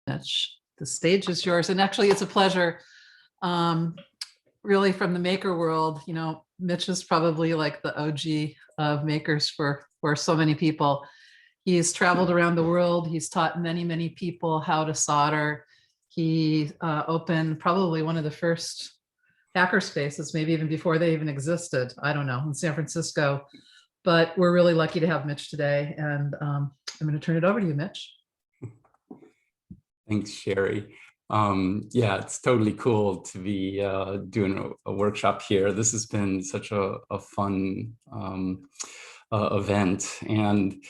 Mitch. The stage is yours. And actually, it's a pleasure. Really, from the maker world, you know, Mitch is probably like the OG of makers for so many people. He's traveled around the world. He's taught many, many people how to solder. He opened probably one of the first hackerspaces, maybe even before they even existed. I don't know, in San Francisco. But we're really lucky to have Mitch today. And I'm going to turn it over to you, Mitch. Thanks, Sherry. Yeah, it's totally cool to be doing a workshop here. This has been such a fun event, and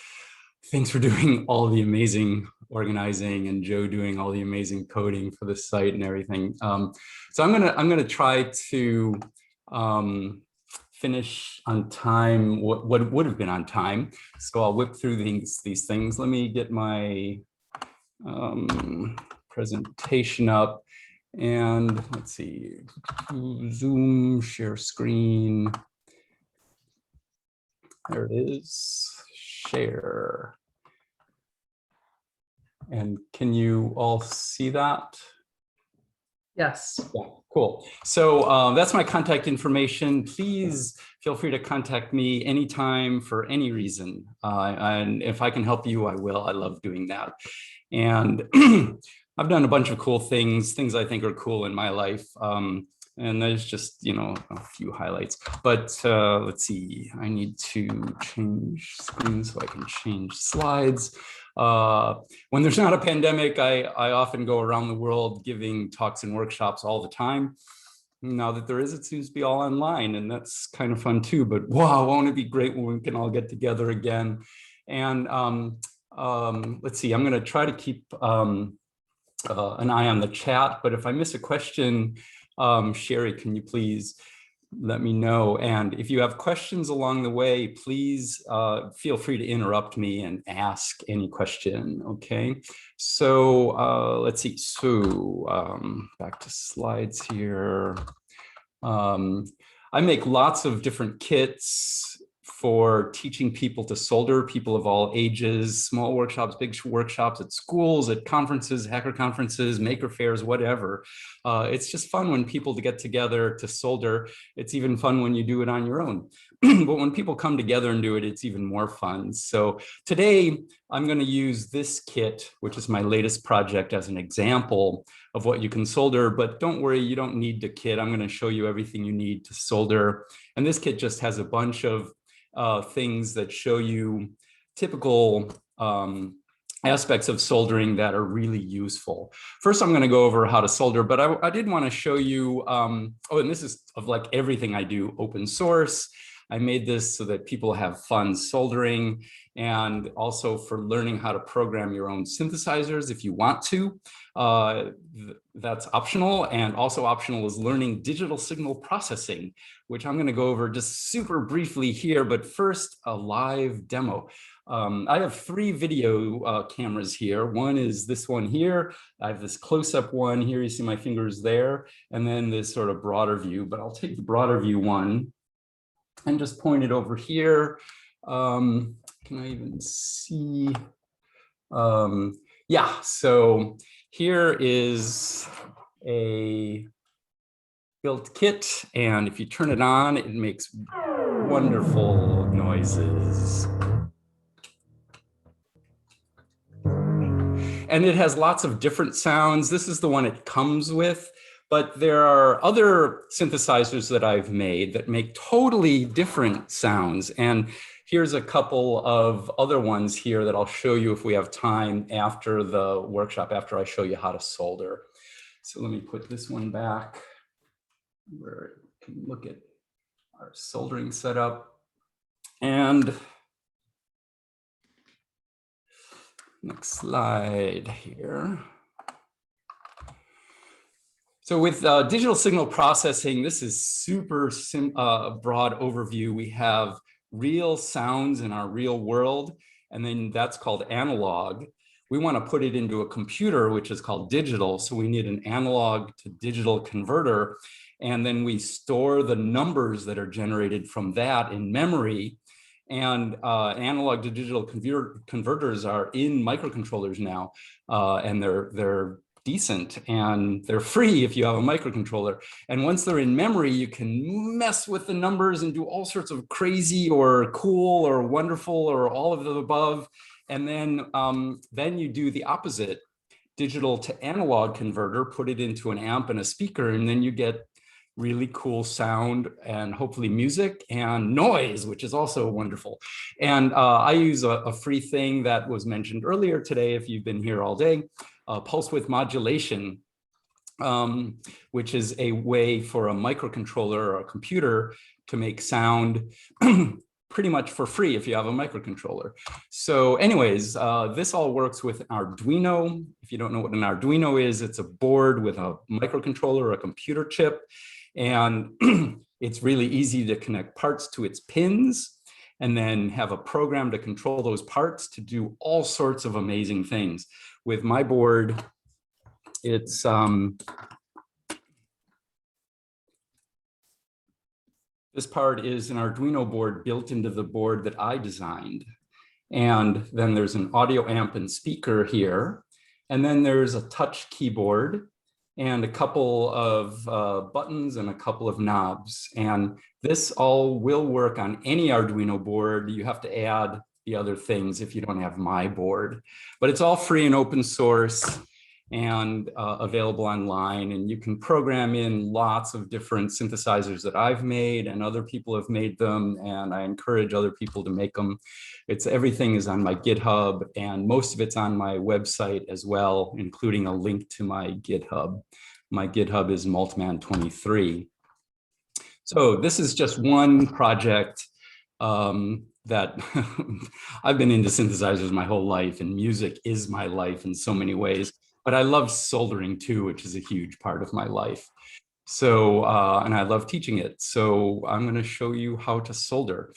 thanks for doing all the amazing organizing and Joe doing all the amazing coding for the site and everything. So I'm gonna try to finish on time what would have been on time. So I'll whip through these things. Let me get my presentation up, and let's see, Zoom, share screen. There it is, share. And can you all see that? Yes. Yeah, cool. So that's my contact information. Please feel free to contact me anytime for any reason. And if I can help you, I will. I love doing that. And I've done a bunch of cool things I think are cool in my life. And there's just, you know, a few highlights. But let's see, I need to change screen so I can change slides. When there's not a pandemic, I often go around the world giving talks and workshops all the time. Now that there is, it seems to be all online, and that's kind of fun too. But wow, won't it be great when we can all get together again? And let's see, I'm going to try to keep an eye on the chat, but if I miss a question, Sherry, can you please let me know? And if you have questions along the way, please feel free to interrupt me and ask any question, okay? So let's see, so back to slides here. I make lots of different kits for teaching people to solder, people of all ages, small workshops, big workshops, at schools, at conferences, hacker conferences, maker fairs, whatever. It's just fun when people get together to solder. It's even fun when you do it on your own. But when people come together and do it, it's even more fun. So today I'm going to use this kit, which is my latest project, as an example of what you can solder. But don't worry, you don't need the kit. I'm going to show you everything you need to solder. And this kit just has a bunch of things that show you typical aspects of soldering that are really useful. First, I'm going to go over how to solder, but I did want to show you, oh, and this is of like everything I do, open source. I made this so that people have fun soldering, and also for learning how to program your own synthesizers if you want to. That's optional, and also optional is learning digital signal processing, which I'm going to go over just super briefly here, but first a live demo. I have 3 video cameras here. One is this one here. I have this close-up one here. You see my fingers there, and then this sort of broader view, but I'll take the broader view one and just point it over here. Can I even see? Yeah, so here is a built kit, and if you turn it on, it makes wonderful noises. And it has lots of different sounds. This is the one it comes with, but there are other synthesizers that I've made that make totally different sounds. And here's a couple of other ones here that I'll show you if we have time after the workshop, after I show you how to solder. So let me put this one back where you can look at our soldering setup. And next slide here. So with digital signal processing, this is super broad overview. We have real sounds in our real world, and then that's called analog. We want to put it into a computer, which is called digital. So we need an analog to digital converter. And then we store the numbers that are generated from that in memory. And analog to digital converters are in microcontrollers now, and they're decent and they're free if you have a microcontroller. And once they're in memory, you can mess with the numbers and do all sorts of crazy or cool or wonderful or all of the above. And then you do the opposite, digital to analog converter, put it into an amp and a speaker, and then you get really cool sound and hopefully music and noise, which is also wonderful. And I use a free thing that was mentioned earlier today, if you've been here all day, pulse width modulation, which is a way for a microcontroller or a computer to make sound pretty much for free if you have a microcontroller. So anyways, this all works with Arduino. If you don't know what an Arduino is, it's a board with a microcontroller or a computer chip. And it's really easy to connect parts to its pins and then have a program to control those parts to do all sorts of amazing things. With my board, it's this part is an Arduino board built into the board that I designed. And then there's an audio amp and speaker here. And then there's a touch keyboard and a couple of buttons and a couple of knobs. And this all will work on any Arduino board. You have to add the other things if you don't have my board. But it's all free and open source and available online. And you can program in lots of different synthesizers that I've made and other people have made them. And I encourage other people to make them. Everything is on my GitHub, and most of it's on my website as well, including a link to my GitHub. My GitHub is Maltman23. So this is just one project that I've been into synthesizers my whole life, and music is my life in so many ways. But I love soldering too, which is a huge part of my life. So, and I love teaching it. So I'm going to show you how to solder.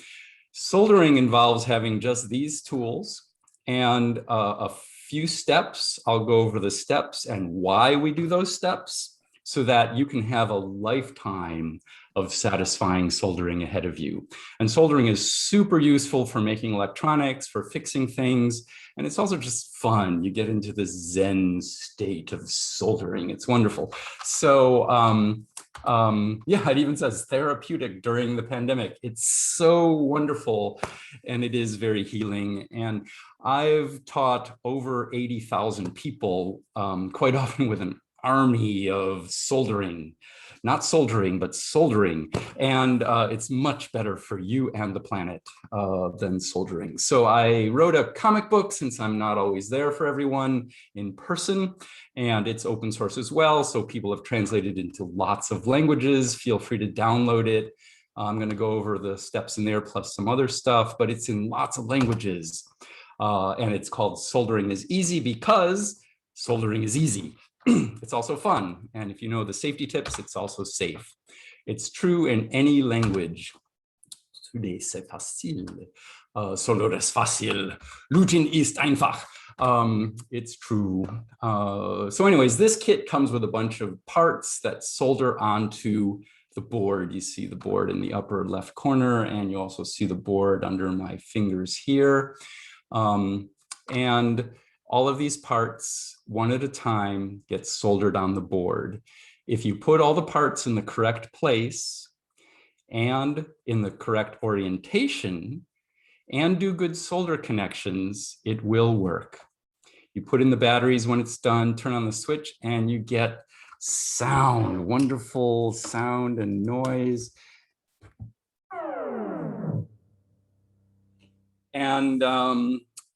Soldering involves having just these tools and a few steps. I'll go over the steps and why we do those steps so that you can have a lifetime of satisfying soldering ahead of you. And soldering is super useful for making electronics, for fixing things. And it's also just fun. You get into this Zen state of soldering. It's wonderful. So yeah, it even says therapeutic during the pandemic. It's so wonderful, and it is very healing. And I've taught over 80,000 people, quite often with an army of soldering. Not soldering, but soldering. And it's much better for you and the planet than soldering. So I wrote a comic book, since I'm not always there for everyone in person, and it's open source as well. So people have translated into lots of languages. Feel free to download it. I'm going to go over the steps in there plus some other stuff, but it's in lots of languages. And it's called Soldering is Easy because soldering is easy. It's also fun. And if you know the safety tips, it's also safe. It's true in any language. C'est facile. Soldar es fácil. Looting ist einfach. It's true. So anyways, this kit comes with a bunch of parts that solder onto the board. You see the board in the upper left corner, and you also see the board under my fingers here. And all of these parts, one at a time, get soldered on the board. If you put all the parts in the correct place and in the correct orientation and do good solder connections, it will work. You put in the batteries when it's done, turn on the switch, and you get sound, wonderful sound and noise.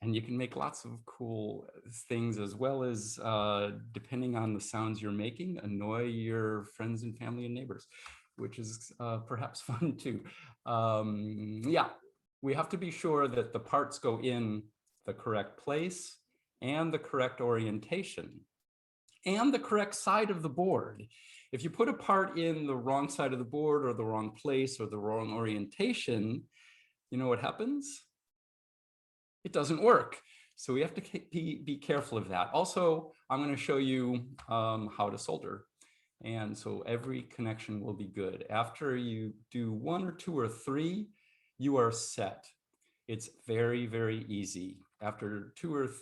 And you can make lots of cool things, as well as, depending on the sounds you're making, annoy your friends and family and neighbors, which is perhaps fun too. Yeah, we have to be sure that the parts go in the correct place and the correct orientation and the correct side of the board. If you put a part in the wrong side of the board or the wrong place or the wrong orientation, you know what happens? It doesn't work. So we have to be careful of that. Also, I'm going to show you how to solder. And so every connection will be good. After you do 1 or 2 or 3, you are set. It's very, very easy. After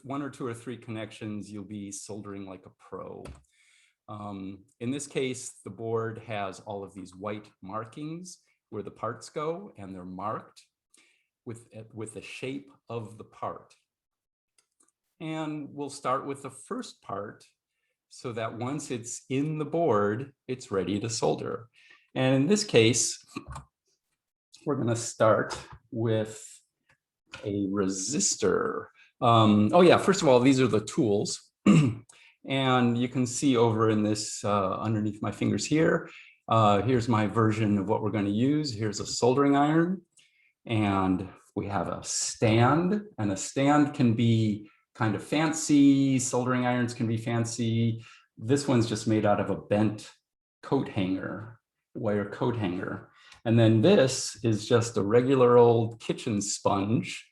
one or two or three connections, you'll be soldering like a pro. In this case, the board has all of these white markings where the parts go, and they're marked with the shape of the part. And we'll start with the first part so that once it's in the board, it's ready to solder. And in this case, we're going to start with a resistor. Oh yeah, first of all, these are the tools. And you can see over in this, underneath my fingers here, here's my version of what we're going to use. Here's a soldering iron. And we have a stand, and a stand can be kind of fancy. Soldering irons can be fancy. This one's just made out of a bent coat hanger, wire coat hanger. And then this is just a regular old kitchen sponge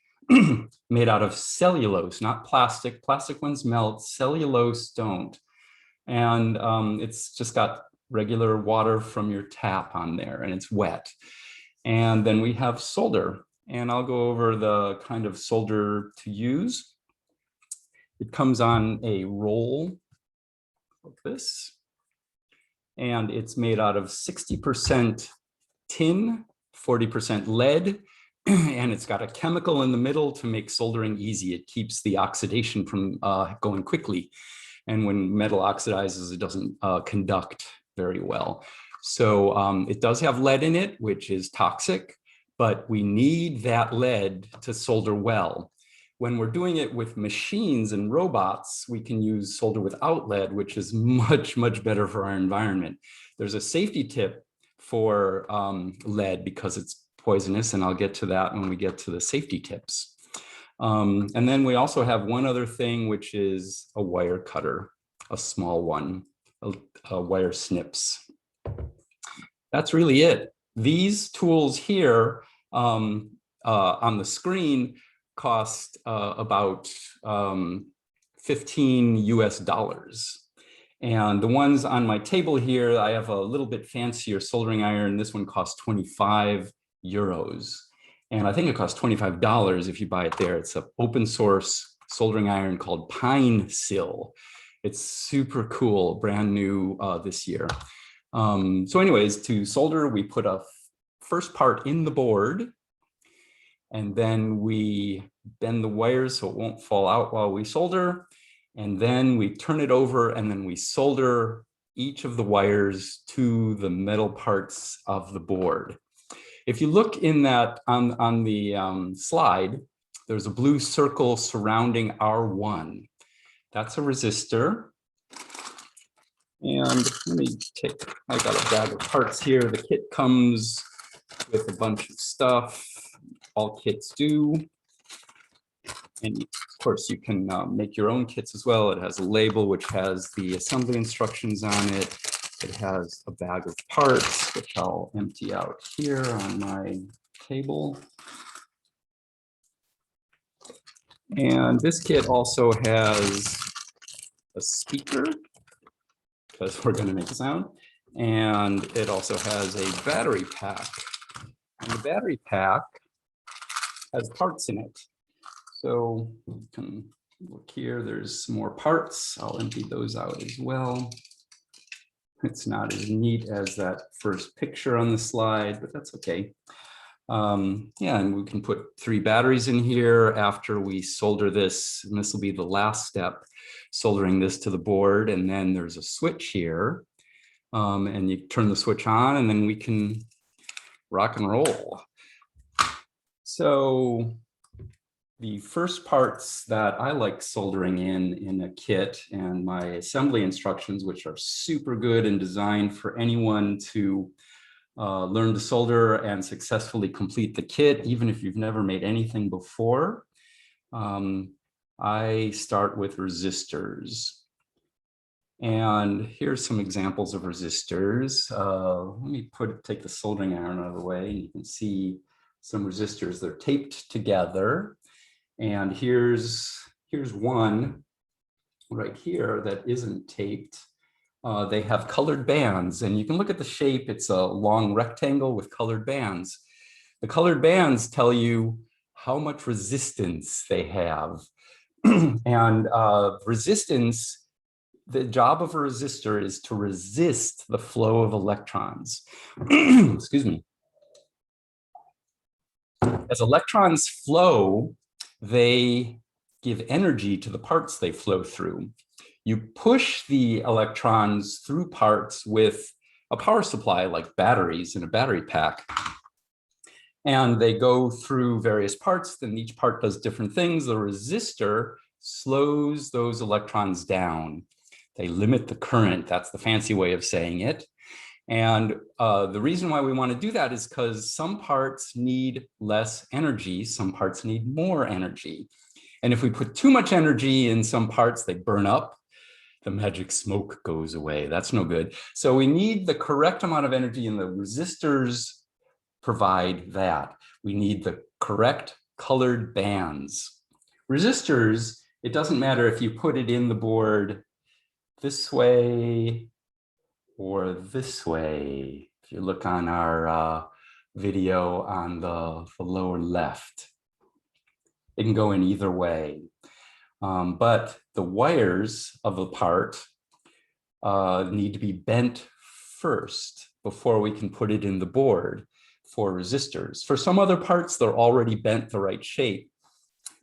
made out of cellulose, not plastic. Plastic ones melt, cellulose don't. And it's just got regular water from your tap on there, and it's wet. And then we have solder, and I'll go over the kind of solder to use. It comes on a roll like this, and it's made out of 60% tin, 40% lead, and it's got a chemical in the middle to make soldering easy. It keeps the oxidation from going quickly. And when metal oxidizes, it doesn't conduct very well. So it does have lead in it, which is toxic, but we need that lead to solder well. When we're doing it with machines and robots, we can use solder without lead, which is much, much better for our environment. There's a safety tip for lead because it's poisonous, and I'll get to that when we get to the safety tips. And then we also have one other thing, which is a wire cutter, a small one, a wire snips. That's really it. These tools here on the screen cost about $15 US. And the ones on my table here, I have a little bit fancier soldering iron. This one costs 25 euros. And I think it costs $25 if you buy it there. It's an open source soldering iron called Pine Sill. It's super cool, brand new this year. So anyways, to solder, we put a first part in the board, and then we bend the wires so it won't fall out while we solder. And then we turn it over, and then we solder each of the wires to the metal parts of the board. If you look in that on the slide, there's a blue circle surrounding R1. That's a resistor. And let me take, I got a bag of parts here. The kit comes with a bunch of stuff. All kits do. And of course, you can make your own kits as well. It has a label which has the assembly instructions on it. It has a bag of parts, which I'll empty out here on my table. And this kit also has a speaker, because we're going to make a sound. And it also has a battery pack. And the battery pack has parts in it. So you can look here, there's some more parts. I'll empty those out as well. It's not as neat as that first picture on the slide, but that's okay. Yeah, and we can put 3 batteries in here after we solder this, and this will be the last step, soldering this to the board. And then there's a switch here, and you turn the switch on, and then we can rock and roll. So the first parts that I like soldering in a kit, and my assembly instructions, which are super good and designed for anyone to learn to solder and successfully complete the kit, even if you've never made anything before. I start with resistors. And here's some examples of resistors. Let me take the soldering iron out of the way. You can see some resistors. They're taped together. And here's one right here that isn't taped. They have colored bands, and you can look at the shape. It's a long rectangle with colored bands. The colored bands tell you how much resistance they have. And resistance, the job of a resistor is to resist the flow of electrons. Excuse me. As electrons flow, they give energy to the parts they flow through. You push the electrons through parts with a power supply like batteries in a battery pack. And they go through various parts, then each part does different things. The resistor slows those electrons down. They limit the current, that's the fancy way of saying it. And the reason why we want to do that is because some parts need less energy, some parts need more energy. And if we put too much energy in some parts, they burn up, the magic smoke goes away. That's no good. So we need the correct amount of energy, and the resistors provide that. We need the correct colored bands. Resistors, it doesn't matter if you put it in the board this way or this way. If you look on our video on the lower left, it can go in either way. But the wires of the part need to be bent first before we can put it in the board for resistors. For some other parts, they're already bent the right shape.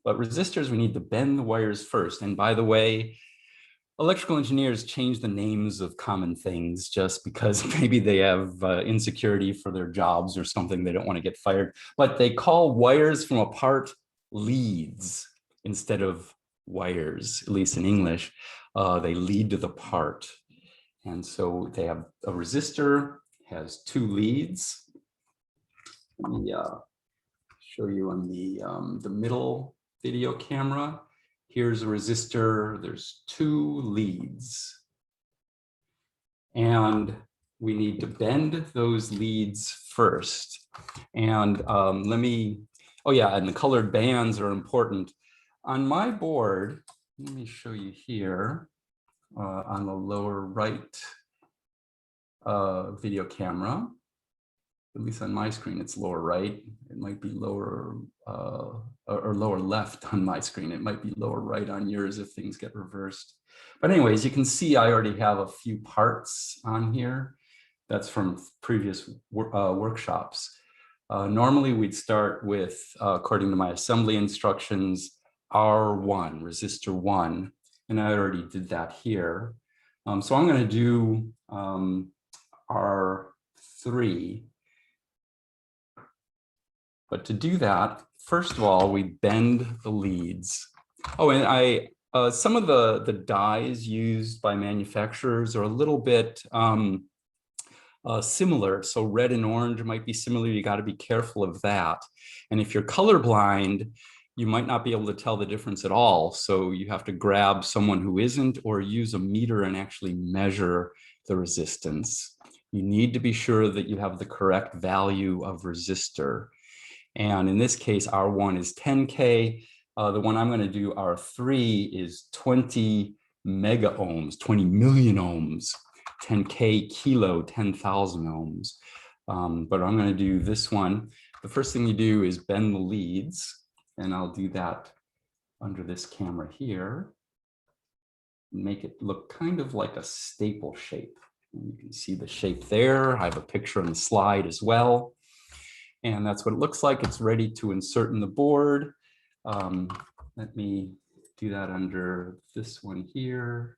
But resistors, we need to bend the wires first. And by the way, electrical engineers change the names of common things just because maybe they have insecurity for their jobs or something, they don't want to get fired. But they call wires from a part leads instead of wires, at least in English. They lead to the part. And so they have a resistor, has two leads. Let me show you on the middle video camera. Here's a resistor, there's two leads. And we need to bend those leads first. And oh yeah, and the colored bands are important. On my board, let me show you here on the lower right video camera. At least on my screen, it's lower right. It might be lower or lower left on my screen. It might be lower right on yours if things get reversed. But anyways, you can see I already have a few parts on here. That's from previous workshops. Normally, we'd start with, according to my assembly instructions, R1, resistor 1, and I already did that here. So I'm going to do R3. But to do that, first of all, we bend the leads. Oh, and some of the dyes used by manufacturers are a little bit similar. So red and orange might be similar. You got to be careful of that. And if you're colorblind, you might not be able to tell the difference at all. So you have to grab someone who isn't, or use a meter and actually measure the resistance. You need to be sure that you have the correct value of resistor. And in this case, R1 is 10K. The one I'm going to do, R3, is 20 mega ohms, 20 million ohms, 10K kilo, 10,000 ohms. But I'm going to do this one. The first thing you do is bend the leads, and I'll do that under this camera here. Make it look kind of like a staple shape. And you can see the shape there. I have a picture on the slide as well. And that's what it looks like. It's ready to insert in the board. Let me do that under this one here.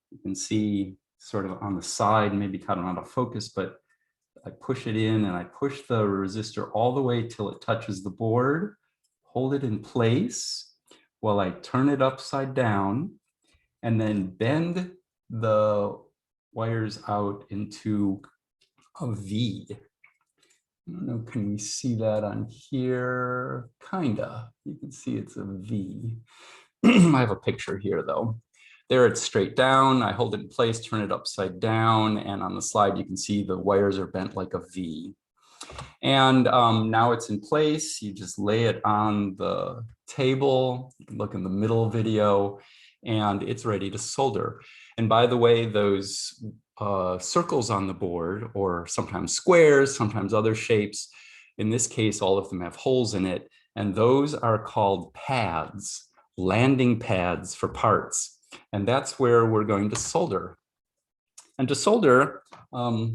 You can see sort of on the side, maybe kind of out of focus, but I push it in and I push the resistor all the way till it touches the board, hold it in place while I turn it upside down, and then bend the wires out into a V. I don't know, can we see that on here? Kinda. You can see it's a V. I have a picture here though. There it's straight down. I hold it in place, turn it upside down, and on the slide you can see the wires are bent like a V. And now it's in place. You just lay it on the table. You can look in the middle video, and it's ready to solder. And by the way, those circles on the board, or sometimes squares, sometimes other shapes. In this case, all of them have holes in it, and those are called pads, landing pads for parts. And that's where we're going to solder. And to solder, let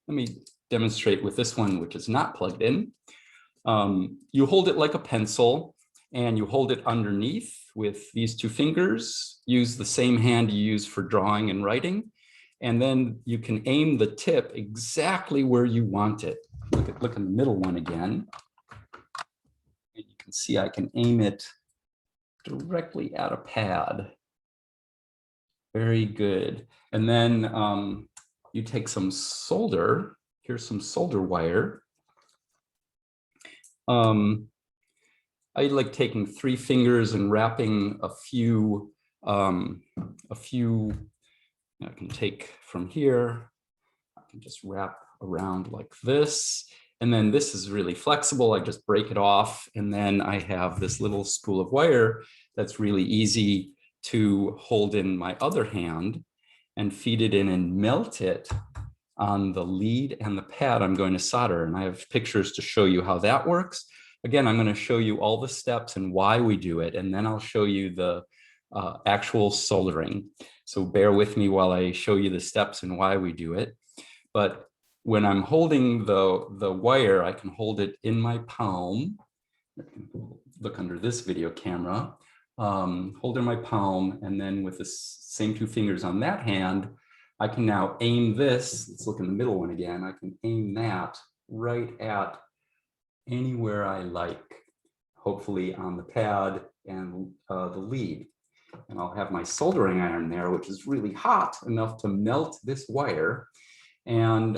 me demonstrate with this one, which is not plugged in. You hold it like a pencil, and you hold it underneath with these two fingers. Use the same hand you use for drawing and writing. And then you can aim the tip exactly where you want it. Look in the middle one again. And you can see I can aim it directly at a pad. Very good. And then you take some solder. Here's some solder wire. I like taking 3 fingers and wrapping a few, I can take from here, I can just wrap around like this. And then this is really flexible. I just break it off. And then I have this little spool of wire that's really easy to hold in my other hand and feed it in and melt it on the lead and the pad I'm going to solder. And I have pictures to show you how that works. Again, I'm going to show you all the steps and why we do it. And then I'll show you the actual soldering. So bear with me while I show you the steps and why we do it. But when I'm holding the wire, I can hold it in my palm. Look under this video camera. Hold in my palm, and then with the same 2 fingers on that hand, I can now aim this. Let's look in the middle one again. I can aim that right at anywhere I like, hopefully on the pad and the lead. And I'll have my soldering iron there, which is really hot enough to melt this wire. And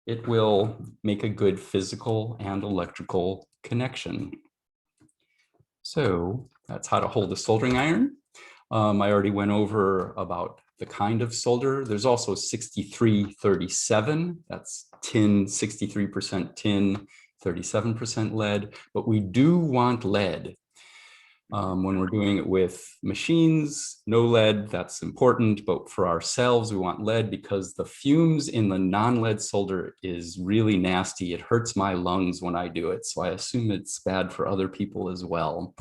it will make a good physical and electrical connection. So that's how to hold a soldering iron. I already went over about the kind of solder. There's also 6337. That's tin, 63% tin, 37% lead. But we do want lead. When we're doing it with machines, no lead, that's important. But for ourselves, we want lead because the fumes in the non-lead solder is really nasty. It hurts my lungs when I do it. So I assume it's bad for other people as well.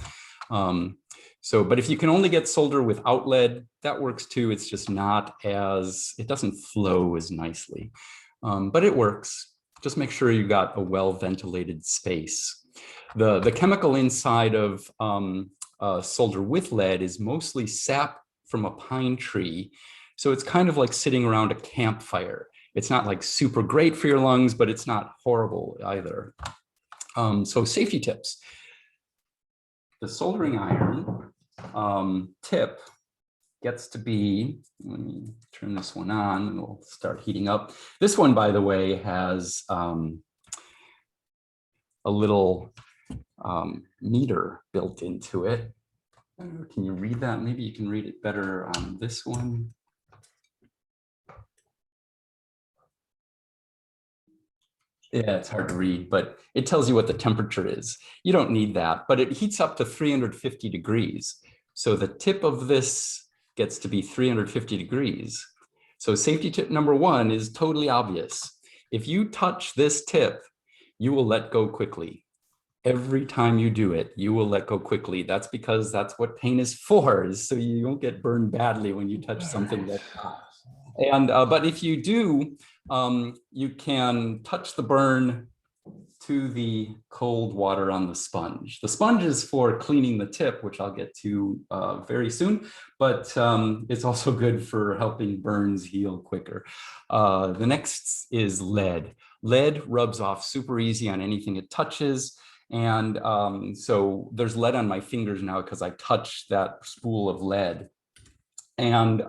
But if you can only get solder without lead, that works too. It's just not as, it doesn't flow as nicely, but it works. Just make sure you got a well-ventilated space. The chemical inside of solder with lead is mostly sap from a pine tree. So it's kind of like sitting around a campfire. It's not like super great for your lungs, but it's not horrible either. So safety tips. The soldering iron tip gets to be, let me turn this one on and we'll start heating up. This one, by the way, has a little meter built into it. Can you read that? Maybe you can read it better on this one. Yeah, it's hard to read, but it tells you what the temperature is. You don't need that, but it heats up to 350 degrees. So the tip of this gets to be 350 degrees. So safety tip number 1 is totally obvious. If you touch this tip, you will let go quickly. Every time you do it, you will let go quickly. That's because that's what paint is for, is so you won't get burned badly when you touch something that's hot. And but if you do, you can touch the burn to the cold water on the sponge. The sponge is for cleaning the tip, which I'll get to very soon, but it's also good for helping burns heal quicker. The next is lead. Lead rubs off super easy on anything it touches. And so there's lead on my fingers now because I touched that spool of lead. And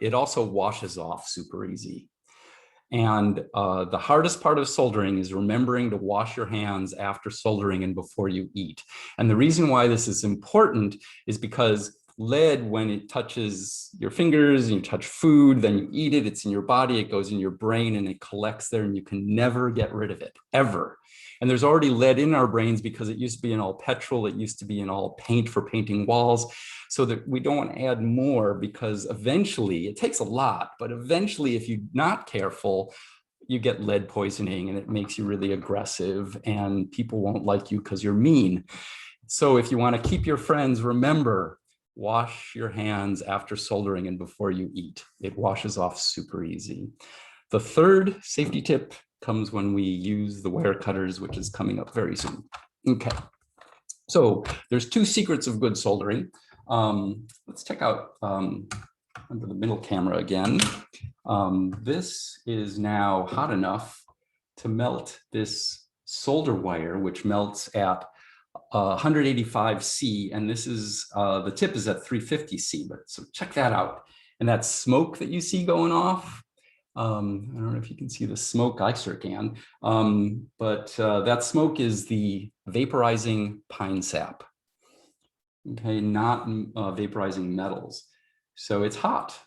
it also washes off super easy. And the hardest part of soldering is remembering to wash your hands after soldering and before you eat. And the reason why this is important is because lead, when it touches your fingers and you touch food, then you eat it, it's in your body, it goes in your brain and it collects there and you can never get rid of it, ever. And there's already lead in our brains because it used to be in all petrol, it used to be in all paint for painting walls, so that we don't want to add more, because eventually, it takes a lot, but eventually if you're not careful, you get lead poisoning and it makes you really aggressive and people won't like you because you're mean. So if you want to keep your friends, remember, wash your hands after soldering and before you eat. It washes off super easy. The third safety tip comes when we use the wire cutters, which is coming up very soon. Okay, so there's two secrets of good soldering. Let's check out under the middle camera again. This is now hot enough to melt this solder wire, which melts at 185 C, and this is the tip is at 350 C. But so check that out, and that smoke that you see going off. I don't know if you can see the smoke. I sure can. But that smoke is the vaporizing pine sap. Okay, not vaporizing metals. So it's hot.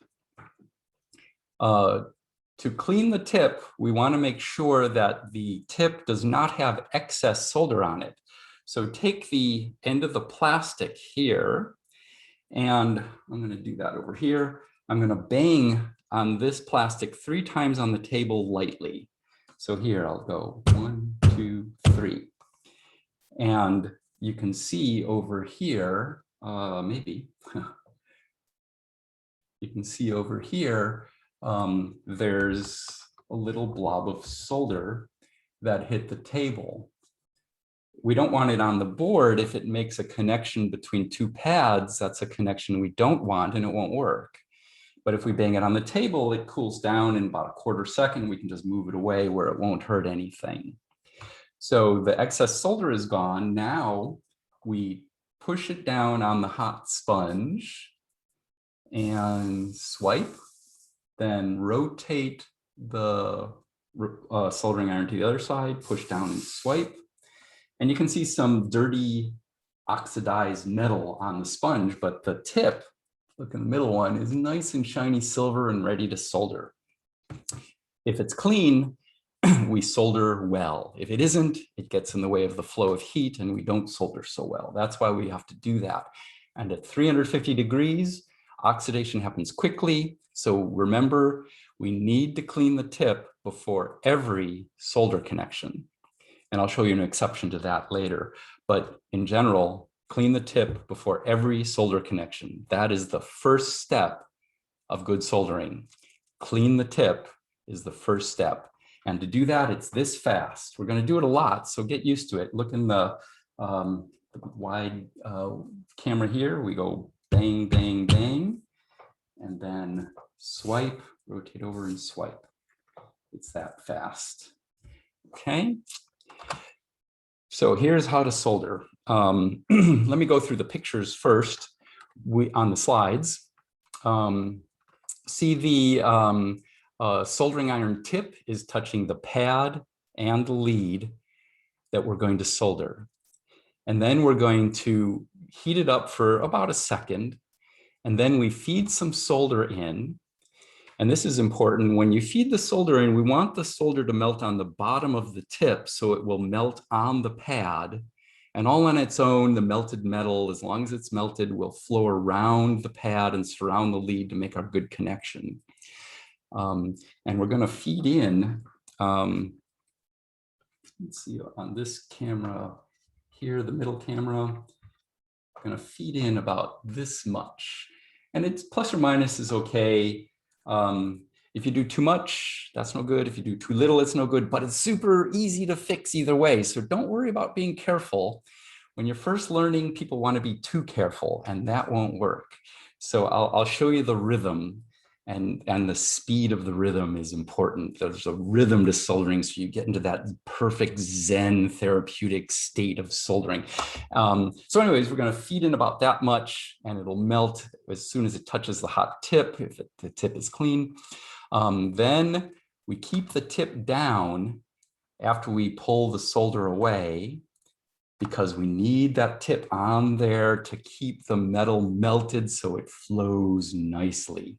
To clean the tip, we want to make sure that the tip does not have excess solder on it. So take the end of the plastic here, and I'm going to do that over here. I'm going to bang on this plastic 3 times on the table lightly. So here I'll go 1, 2, 3. And you can see over here, maybe, you can see over here, there's a little blob of solder that hit the table. We don't want it on the board. If it makes a connection between 2 pads, that's a connection we don't want and it won't work. But if we bang it on the table, it cools down in about a quarter second. We can just move it away where it won't hurt anything. So the excess solder is gone. Now we push it down on the hot sponge and swipe, then rotate the soldering iron to the other side, push down and swipe. And you can see some dirty oxidized metal on the sponge, but the tip, look in the middle one, is nice and shiny silver and ready to solder. If it's clean, we solder well. If it isn't, it gets in the way of the flow of heat and we don't solder so well. That's why we have to do that. And at 350 degrees, oxidation happens quickly. So remember, we need to clean the tip before every solder connection. And I'll show you an exception to that later. But in general, clean the tip before every solder connection. That is the first step of good soldering. Clean the tip is the first step. And to do that, it's this fast. We're going to do it a lot, so get used to it. Look in the wide camera here. We go bang, bang, bang, and then swipe, rotate over and swipe. It's that fast. Okay. So here's how to solder. Let me go through the pictures first. On the slides, see the soldering iron tip is touching the pad and the lead that we're going to solder. And then we're going to heat it up for about a second. And then we feed some solder in. And this is important. When you feed the solder in, we want the solder to melt on the bottom of the tip so it will melt on the pad. And all on its own, the melted metal, as long as it's melted, will flow around the pad and surround the lead to make our good connection. And we're going to feed in, let's see, on this camera here, the middle camera, I'm going to feed in about this much. And it's plus or minus is okay. If you do too much, that's no good. If you do too little, it's no good, but it's super easy to fix either way. So don't worry about being careful. When you're first learning, people want to be too careful and that won't work. So I'll show you the rhythm, and the speed of the rhythm is important. There's a rhythm to soldering, so you get into that perfect Zen therapeutic state of soldering. So anyways, we're going to feed in about that much and it'll melt as soon as it touches the hot tip, if the tip is clean. Then we keep the tip down after we pull the solder away, because we need that tip on there to keep the metal melted so it flows nicely.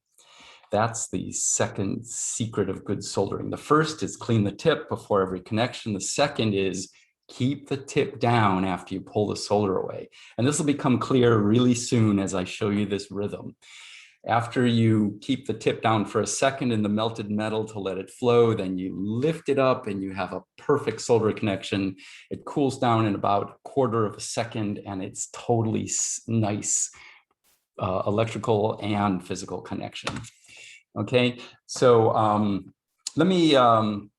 That's the second secret of good soldering. The first is clean the tip before every connection. The second is Keep the tip down after you pull the solder away. And this will become clear really soon as I show you this rhythm. After you keep the tip down for a second in the melted metal to let it flow, then you lift it up and you have a perfect solder connection. It cools down in about 1/4 of a second, and it's totally nice electrical and physical connection. Okay, so let me, and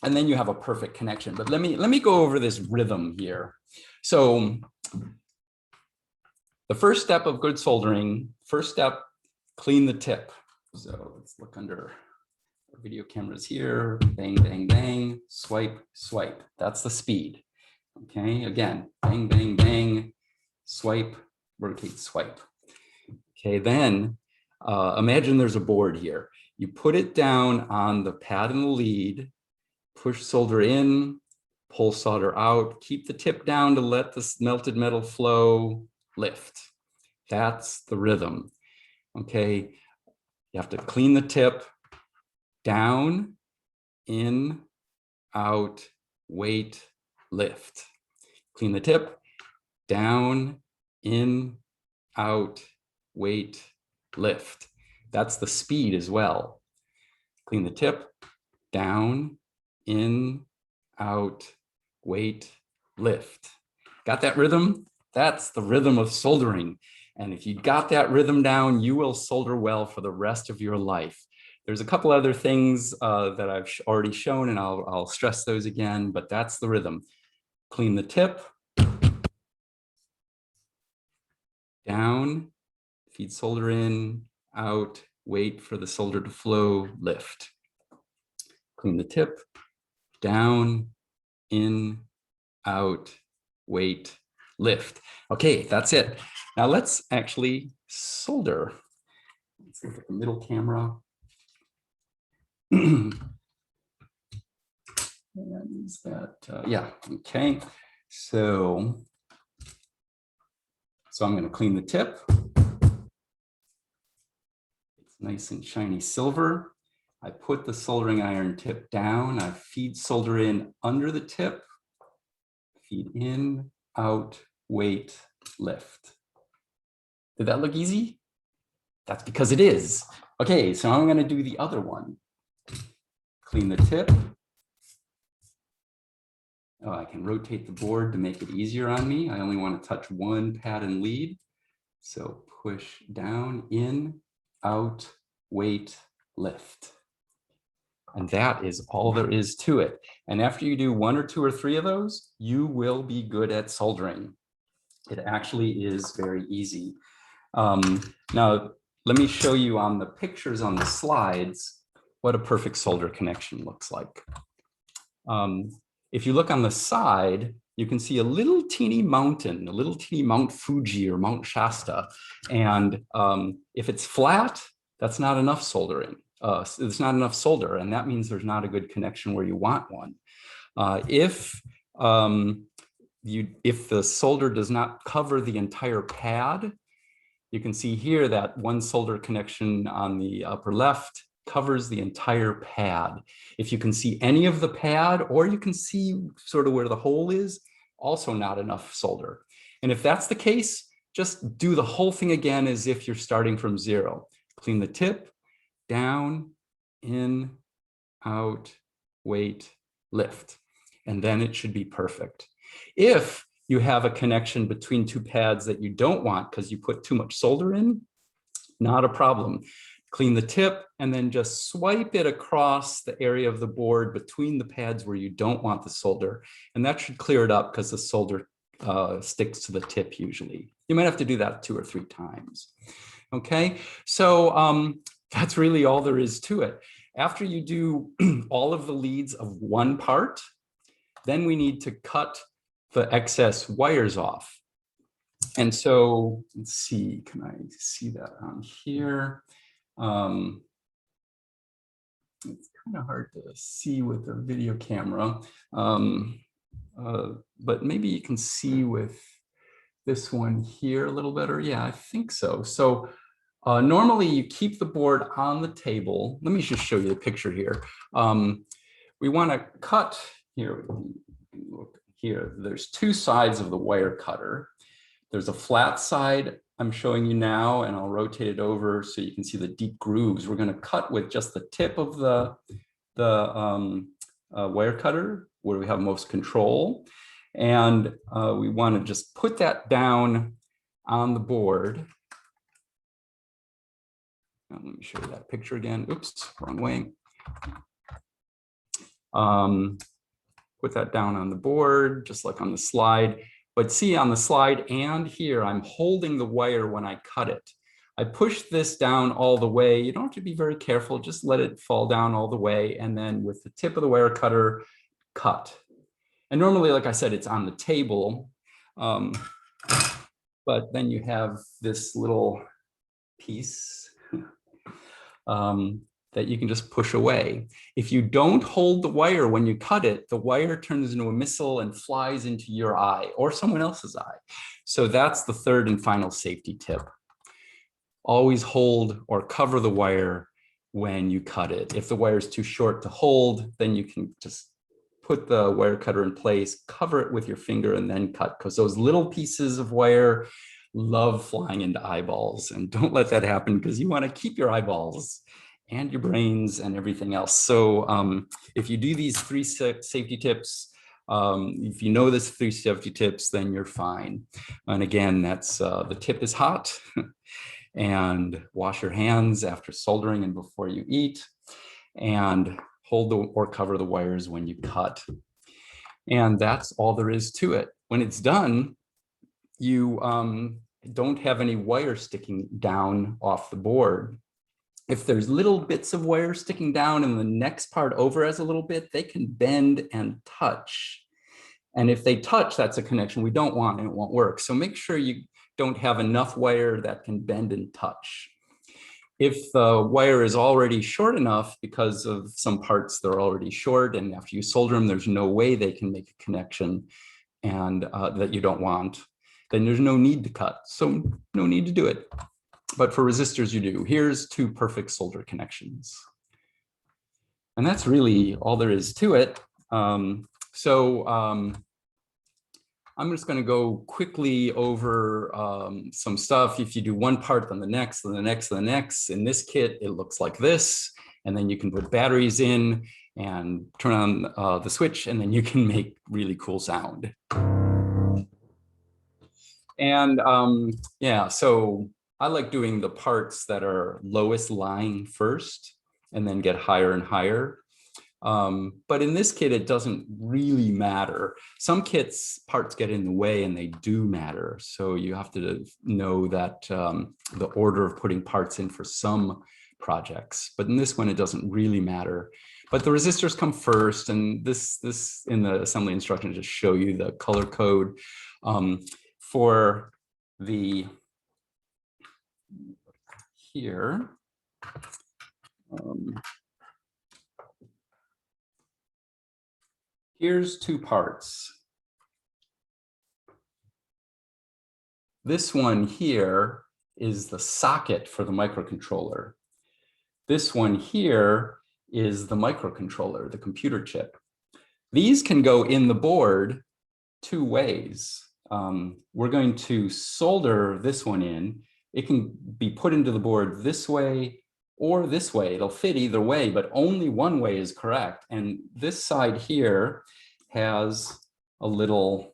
then you have a perfect connection. But let me go over this rhythm here. So the first step of good soldering, first step, clean the tip. So let's look under our video cameras here. Bang, bang, bang, swipe, swipe. That's the speed. Okay, again, bang, bang, bang, swipe, rotate, swipe. Okay, then imagine there's a board here. You put it down on the pad and the lead, push solder in, pull solder out, keep the tip down to let this melted metal flow, lift. That's the rhythm. Okay, you have to clean the tip, down, in, out, wait, lift. Clean the tip, down, in, out, wait, lift. That's the speed as well. Clean the tip, down, in, out, wait, lift. Got that rhythm? That's the rhythm of soldering. And if you got that rhythm down, you will solder well for the rest of your life. There's a couple other things that I've already shown, and I'll stress those again, but that's the rhythm. Clean the tip, down, feed solder in, out, wait for the solder to flow, lift. Clean the tip, down, in, out, wait, lift. Okay, that's it. Now let's actually solder. Let's look at the middle camera. And is that, yeah, okay. So I'm going to clean the tip. It's nice and shiny silver. I put the soldering iron tip down. I feed solder in under the tip. Feed in, out, wait, lift. Did that look easy? That's because it is. Okay, so I'm going to do the other one. Clean the tip. Oh, I can rotate the board to make it easier on me. I only want to touch one pad and lead. So push down, in, out, wait, lift. And that is all there is to it. And after you do 1 or 2 or 3 of those, you will be good at soldering. It actually is very easy. Now, let me show you on the pictures on the slides what a perfect solder connection looks like. If you look on the side, you can see a little teeny mountain, a little teeny Mount Fuji or Mount Shasta. And if it's flat, that's not enough soldering. It's not enough solder, and that means there's not a good connection where you want one. If the solder does not cover the entire pad, you can see here that one solder connection on the upper left covers the entire pad. If you can see any of the pad, or you can see sort of where the hole is, also not enough solder. And if that's the case, just do the whole thing again as if you're starting from 0. Clean the tip, down, in, out, wait, lift. And then it should be perfect. If you have a connection between 2 pads that you don't want because you put too much solder in, not a problem. Clean the tip and then just swipe it across the area of the board between the pads where you don't want the solder. And that should clear it up because the solder sticks to the tip usually. You might have to do that 2 or 3 times. Okay, so that's really all there is to it. After you do all of the leads of one part, then we need to cut the excess wires off. And so let's see, can I see that on here? It's kind of hard to see with the video camera, but maybe you can see with this one here a little better. Yeah, I think so. So normally you keep the board on the table. Let me just show you the picture here. We want to cut here. Look here. There's two sides of the wire cutter. There's a flat side I'm showing you now, and I'll rotate it over so you can see the deep grooves. We're going to cut with just the tip of the wire cutter where we have most control. And we want to just put that down on the board. Now, let me show you that picture again. Oops, wrong way. Put that down on the board, just like on the slide. But see, on the slide and here, I'm holding the wire when I cut it. I push this down all the way. You don't have to be very careful. Just let it fall down all the way. And then with the tip of the wire cutter, cut. And normally, like I said, it's on the table. But then you have this little piece that you can just push away. If you don't hold the wire when you cut it, the wire turns into a missile and flies into your eye or someone else's eye. So that's the third and final safety tip. Always hold or cover the wire when you cut it. If the wire is too short to hold, then you can just put the wire cutter in place, cover it with your finger, and then cut, because those little pieces of wire love flying into eyeballs. And don't let that happen, because you want to keep your eyeballs and your brains and everything else. So if you do these three safety tips, if you know this 3 safety tips, then you're fine. And again, that's the tip is hot and wash your hands after soldering and before you eat, and hold or cover the wires when you cut. And that's all there is to it. When it's done, you don't have any wire sticking down off the board. If there's little bits of wire sticking down and the next part over has a little bit, they can bend and touch. And if they touch, that's a connection we don't want and it won't work. So make sure you don't have enough wire that can bend and touch. If the wire is already short enough because of some parts they're already short, and after you solder them, there's no way they can make a connection and that you don't want, then there's no need to cut. So no need to do it. But for resistors, you do. Here's 2 perfect solder connections. And that's really all there is to it. I'm just going to go quickly over some stuff. If you do one part, then the next, then the next, then the next. In this kit, it looks like this. And then you can put batteries in and turn on the switch, and then you can make really cool sound. And yeah, so I like doing the parts that are lowest lying first and then get higher and higher. But in this kit, it doesn't really matter. Some kits, parts get in the way and they do matter. So you have to know that the order of putting parts in for some projects. But in this one, it doesn't really matter. But the resistors come first. And this in the assembly instructions just show you the color code for the here. Here's 2 parts. This one here is the socket for the microcontroller. This one here is the microcontroller, the computer chip. These can go in the board 2 ways. We're going to solder this one in. It can be put into the board this way or this way. It'll fit either way, but only one way is correct. And this side here has a little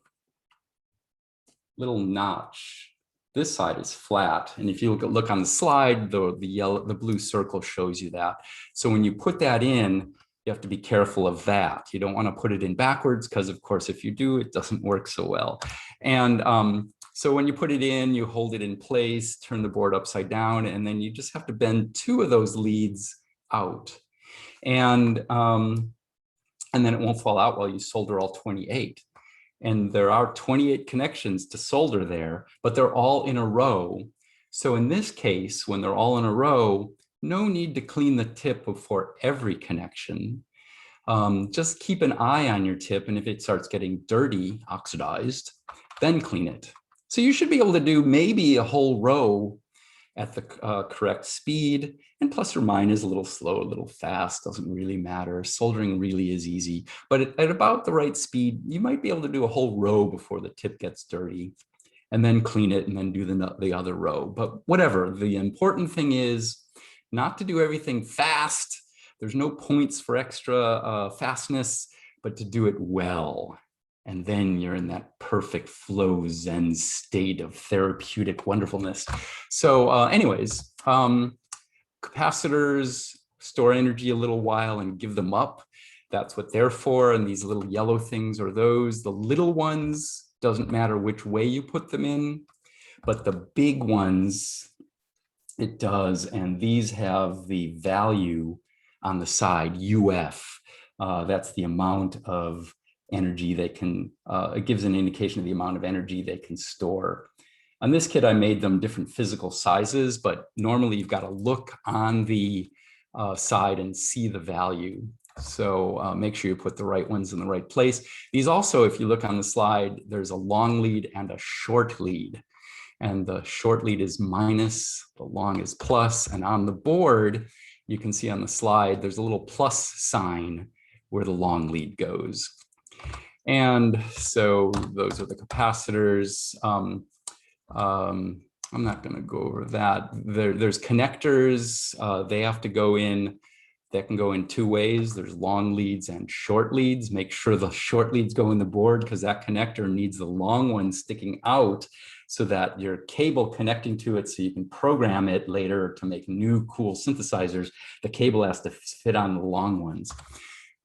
notch. This side is flat. And if you look on the slide, the blue circle shows you that. So when you put that in, you have to be careful of that. You don't want to put it in backwards, because of course, if you do, it doesn't work so well. And so when you put it in, you hold it in place, turn the board upside down, and then you just have to bend 2 of those leads out. And then it won't fall out while you solder all 28. And there are 28 connections to solder there, but they're all in a row. So in this case, when they're all in a row, no need to clean the tip before every connection. Just keep an eye on your tip, and if it starts getting dirty, oxidized, then clean it. So you should be able to do maybe a whole row at the correct speed, and plus or minus, a little slow, a little fast, doesn't really matter. Soldering really is easy, but at about the right speed, you might be able to do a whole row before the tip gets dirty, and then clean it and then do the other row. But whatever, the important thing is not to do everything fast. There's no points for extra fastness, but to do it well. And then you're in that perfect flow Zen state of therapeutic wonderfulness. So anyways, capacitors store energy a little while and give them up. That's what they're for. And these little yellow things are those. The little ones, doesn't matter which way you put them in, but the big ones, it does. And these have the value on the side, UF. That's the amount of energy they can, it gives an indication of the amount of energy they can store. On this kit, I made them different physical sizes, but normally you've got to look on the side and see the value. So make sure you put the right ones in the right place. These also, if you look on the slide, there's a long lead and a short lead. And the short lead is minus, the long is plus. And on the board, you can see on the slide, there's a little plus sign where the long lead goes. And so those are the capacitors. I'm not going to go over that. There's connectors. They have to go in. That can go in two ways. There's long leads and short leads. Make sure the short leads go in the board because that connector needs the long one sticking out so that your cable connecting to it, so you can program it later to make new cool synthesizers. The cable has to fit on the long ones.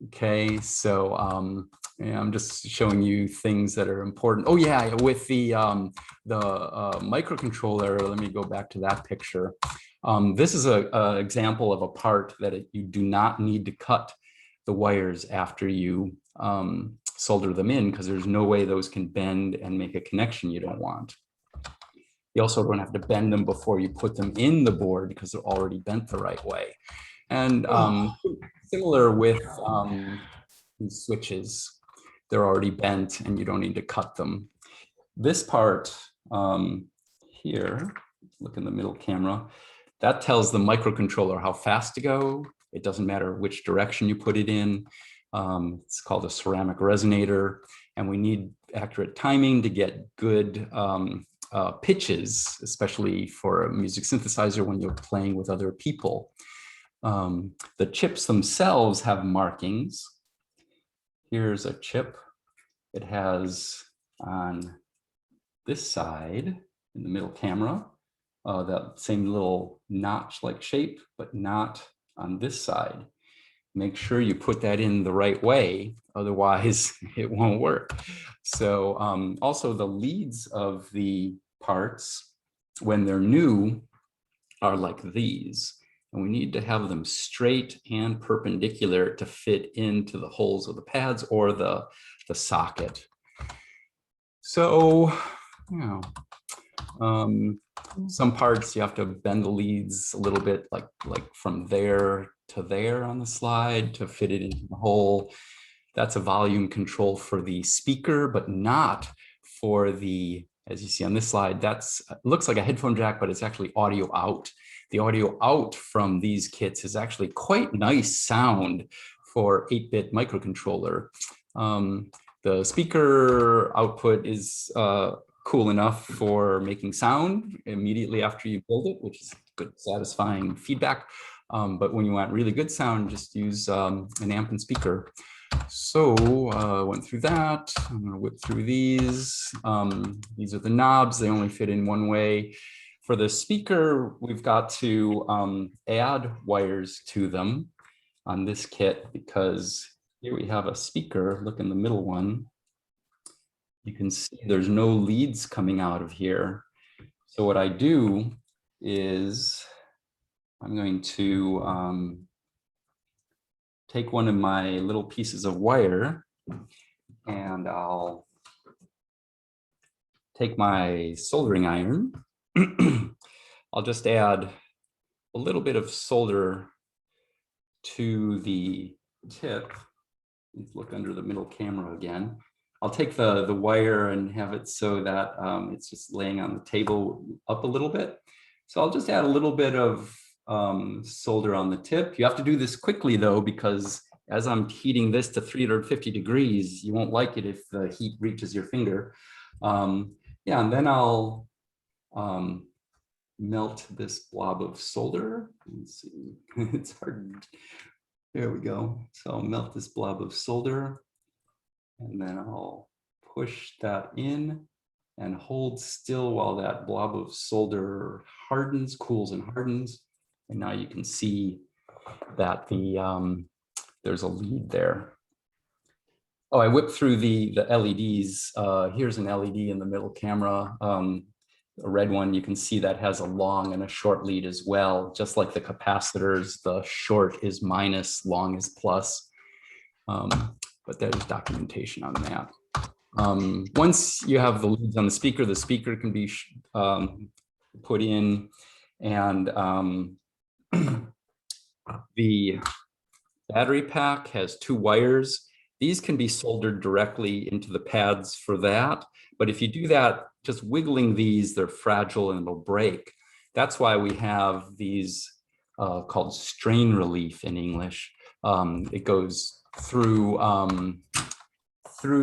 Okay, so yeah, I'm just showing you things that are important. Oh yeah, with the microcontroller, let me go back to that picture. This is an example of a part that you do not need to cut the wires after you solder them in, because there's no way those can bend and make a connection you don't want. You also don't have to bend them before you put them in the board because they're already bent the right way. And similar with these switches, they're already bent and you don't need to cut them. This part here, look in the middle camera, that tells the microcontroller how fast to go. It doesn't matter which direction you put it in. It's called a ceramic resonator, and we need accurate timing to get good pitches, especially for a music synthesizer when you're playing with other people. The chips themselves have markings. Here's a chip. It has on this side, in the middle camera, that same little notch-like shape, but not on this side. Make sure you put that in the right way, otherwise it won't work. So also the leads of the parts, when they're new, are like these. And we need to have them straight and perpendicular to fit into the holes of the pads or the socket. So, you know, some parts you have to bend the leads a little bit, like from there to there on the slide to fit it into the hole. That's a volume control for the speaker, but not for the, as you see on this slide, that's looks like a headphone jack, but it's actually audio out. The audio out from these kits is actually quite nice sound for 8-bit microcontroller. The speaker output is cool enough for making sound immediately after you build it, which is good, satisfying feedback. But when you want really good sound, just use an amp and speaker. So went through that. I'm going to whip through these. These are the knobs. They only fit in one way. For the speaker, we've got to add wires to them on this kit, because here we have a speaker. Look in the middle one. You can see there's no leads coming out of here. So what I do is I'm going to take one of my little pieces of wire and I'll take my soldering iron. I'll just add a little bit of solder to the tip. Let's look under the middle camera again. I'll take the wire and have it so that it's just laying on the table up a little bit. So I'll just add a little bit of solder on the tip. You have to do this quickly though, because as I'm heating this to 350 degrees, you won't like it if the heat reaches your finger. Yeah, and then I'll melt this blob of solder. Let's see, it's hard. There we go. So I'll melt this blob of solder, and then I'll push that in and hold still while that blob of solder hardens, cools and hardens. And now you can see that there's a lead there. Oh, I whipped through the LEDs. Here's an LED in the middle camera. A red one, you can see that has a long and a short lead as well. Just like the capacitors, the short is minus, long is plus. But there's documentation on that. Once you have the leads on the speaker can be put in, and the battery pack has 2 wires. These can be soldered directly into the pads for that. But if you do that, just wiggling these, they're fragile and they'll break. That's why we have these called strain relief in English. It goes through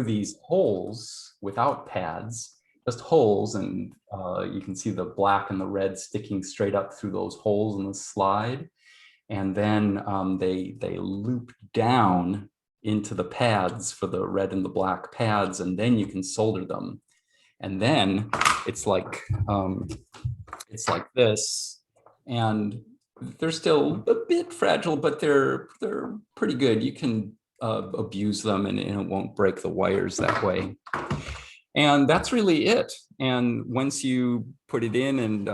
these holes without pads, just holes, and you can see the black and the red sticking straight up through those holes in the slide. And then they loop down into the pads for the red and the black pads, and then you can solder them. And then it's like this, and they're still a bit fragile, but they're pretty good. You can abuse them and it won't break the wires that way. And that's really it. And once you put it in and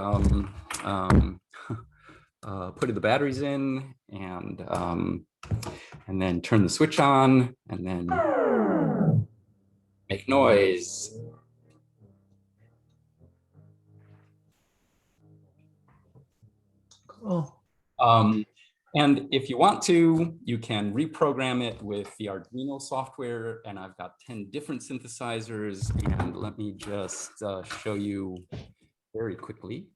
put the batteries in and then turn the switch on and then make noise. Cool. And if you want to, you can reprogram it with the Arduino software, and I've got 10 different synthesizers, and let me just show you very quickly.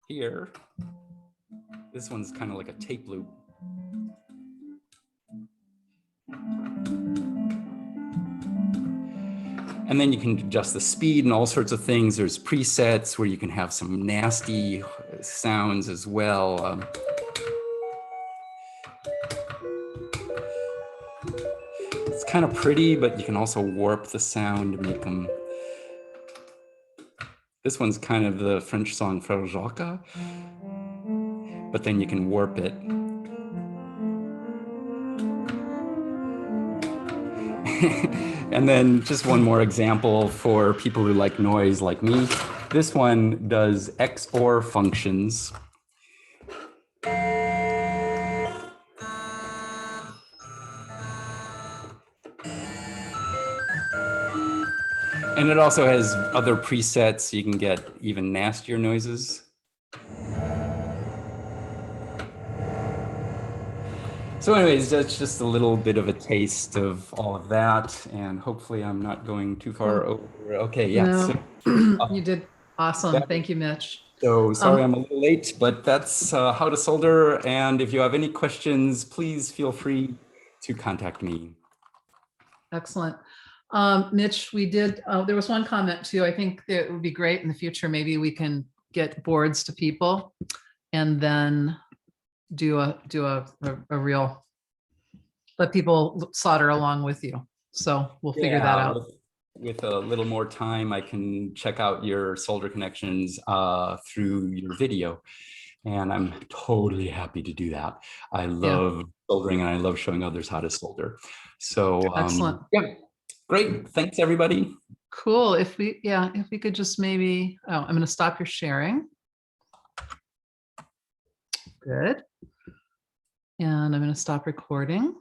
Here, this one's kind of like a tape loop. And then you can adjust the speed and all sorts of things. There's presets where you can have some nasty sounds as well. It's kind of pretty, but you can also warp the sound to make them. This one's kind of the French song Frère Jacques, but then you can warp it. And then just one more example for people who like noise like me. This one does XOR functions. And it also has other presets, so you can get even nastier noises. So anyways, that's just a little bit of a taste of all of that, and hopefully I'm not going too far over. Okay, yeah. No, so, you did awesome. Thank you, Mitch. So sorry I'm a little late, but that's how to solder. And if you have any questions, please feel free to contact me. Excellent. Mitch, we did, there was one comment too. I think that it would be great in the future. Maybe we can get boards to people and then do a real, let people solder along with you. So we'll figure that out. With a little more time, I can check out your solder connections through your video. And I'm totally happy to do that. I love soldering and I love showing others how to solder. So excellent. Yeah, great. Thanks, everybody. Cool. If we could just maybe, I'm going to stop your sharing. Good. And I'm going to stop recording.